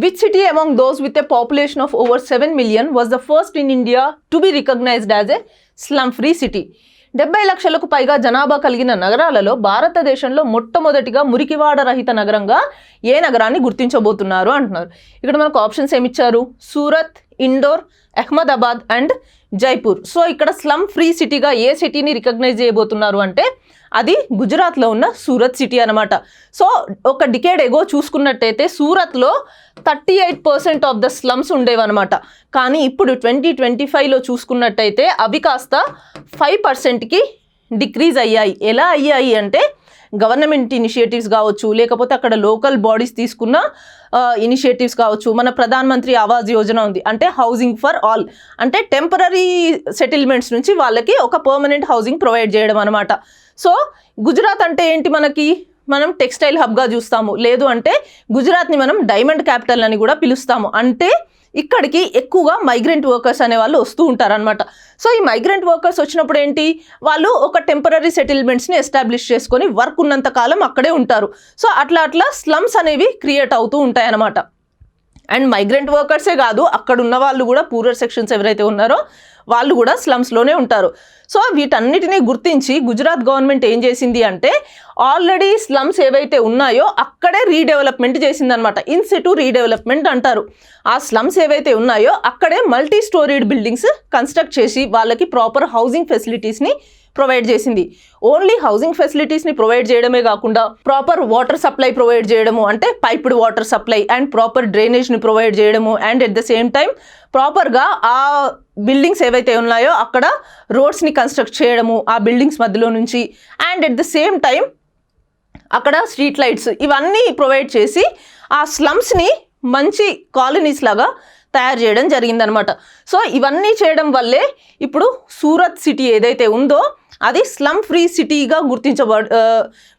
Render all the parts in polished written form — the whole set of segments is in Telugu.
Which city among those with a population of over 7 million was the first in India to be recognized as a slum-free city? 70 లక్షలకు పైగా జనాభా కలిగిన నగరాలలో భారతదేశంలో మొట్టమొదటిగా మురికివాడ రహిత నగరంగా ఏ నగరాన్ని గుర్తించబోతున్నారు అంటున్నారు. ఇక్కడ మనకు ఆప్షన్స్ ఏమిచ్చారు? సూరత్, ఇండోర్, అహ్మదాబాద్ అండ్ జైపూర్. సో ఇక్కడ స్లమ్ ఫ్రీ సిటీగా ఏ సిటీని రికగ్నైజ్ చేయబోతున్నారు అంటే అది గుజరాత్లో ఉన్న సూరత్ సిటీ అనమాట. సో ఒక డికేడ్ ఎగో చూసుకున్నట్టయితే సూరత్లో 38% ఆఫ్ ద స్లమ్స్ ఉండేవన్నమాట. కానీ ఇప్పుడు 2025లో చూసుకున్నట్టయితే అవి కాస్త 5%కి డిక్రీజ్ అయ్యాయి. ఎలా అయ్యాయి అంటే గవర్నమెంట్ ఇనిషియేటివ్స్ కావచ్చు, లేకపోతే అక్కడ లోకల్ బాడీస్ తీసుకున్న ఇనిషియేటివ్స్ కావచ్చు. మన ప్రధాన్ మంత్రి ఆవాస్ యోజన ఉంది, అంటే హౌసింగ్ ఫర్ ఆల్, అంటే టెంపరీ సెటిల్మెంట్స్ నుంచి వాళ్ళకి ఒక పర్మనెంట్ హౌసింగ్ ప్రొవైడ్ చేయడం అనమాట. సో గుజరాత్ అంటే ఏంటి, మనం టెక్స్టైల్ హబ్గా చూస్తాము, లేదు అంటే గుజరాత్ని మనం డైమండ్ క్యాపిటల్ అని కూడా పిలుస్తాము. అంటే ఇక్కడికి ఎక్కువగా మైగ్రెంట్ వర్కర్స్ అనే వాళ్ళు వస్తూ ఉంటారనమాట. సో ఈ మైగ్రెంట్ వర్కర్స్ వచ్చినప్పుడు ఏంటి, వాళ్ళు ఒక టెంపరీ సెటిల్మెంట్స్ని ఎస్టాబ్లిష్ చేసుకొని వర్క్ ఉన్నంత కాలం అక్కడే ఉంటారు. సో అట్లా స్లమ్స్ అనేవి క్రియేట్ అవుతూ ఉంటాయి అన్నమాట. అండ్ మైగ్రెంట్ వర్కర్సే కాదు, అక్కడ ఉన్న వాళ్ళు కూడా పూరర్ సెక్షన్స్ ఎవరైతే ఉన్నారో వాళ్ళు కూడా స్లమ్స్లోనే ఉంటారు. సో వీటన్నిటినీ గుర్తించి గుజరాత్ గవర్నమెంట్ ఏం చేసింది అంటే ఆల్రెడీ స్లమ్స్ ఏవైతే ఉన్నాయో అక్కడే రీడెవలప్మెంట్ చేసిందనమాట. ఇన్ సిటు రీడెవలప్మెంట్ అంటారు. ఆ స్లమ్స్ ఏవైతే ఉన్నాయో అక్కడే మల్టీ స్టోరీడ్ బిల్డింగ్స్ కన్స్ట్రక్ట్ చేసి వాళ్ళకి ప్రాపర్ హౌసింగ్ ఫెసిలిటీస్ని ప్రొవైడ్ చేసింది. ఓన్లీ హౌసింగ్ ఫెసిలిటీస్ని ప్రొవైడ్ చేయడమే కాకుండా ప్రాపర్ వాటర్ సప్లై ప్రొవైడ్ చేయడము, అంటే piped water supply and proper డ్రైనేజ్ని ప్రొవైడ్ చేయడము, and at the same time ప్రాపర్గా ఆ బిల్డింగ్స్ ఏవైతే ఉన్నాయో అక్కడ రోడ్స్ని కన్స్ట్రక్ట్ చేయడము ఆ బిల్డింగ్స్ మధ్యలో నుంచి, and at the same time అక్కడ స్ట్రీట్ లైట్స్ ఇవన్నీ ప్రొవైడ్ చేసి ఆ స్లమ్స్ని మంచి కాలనీస్ లాగా తయారు చేయడం జరిగిందనమాట. సో ఇవన్నీ చేయడం వల్లే ఇప్పుడు సూరత్ సిటీ ఏదైతే ఉందో అది స్లమ్ ఫ్రీ సిటీగా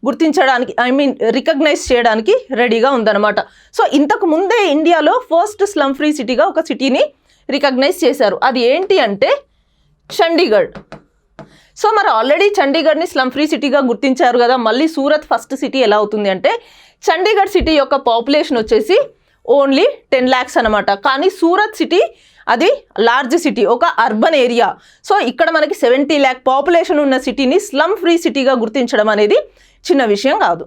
గుర్తించడానికి రికగ్నైజ్ చేయడానికి రెడీగా ఉందన్నమాట. సో ఇంతకు ముందే ఇండియాలో ఫస్ట్ స్లమ్ ఫ్రీ సిటీగా ఒక సిటీని రికగ్నైజ్ చేశారు. అది ఏంటి అంటే చండీగఢ్. సో మరి ఆల్రెడీ చండీగఢ్ని స్లమ్ ఫ్రీ సిటీగా గుర్తించారు కదా, మళ్ళీ సూరత్ ఫస్ట్ సిటీ ఎలా అవుతుంది అంటే చండీగఢ్ సిటీ యొక్క పాపులేషన్ వచ్చేసి ఓన్లీ 10 lakhs అనమాట. కానీ సూరత్ సిటీ అది లార్జ్ సిటీ, ఒక అర్బన్ ఏరియా. సో ఇక్కడ మనకి 70 lakh పాపులేషన్ ఉన్న సిటీని స్లమ్ ఫ్రీ సిటీగా గుర్తించడం అనేది చిన్న విషయం కాదు.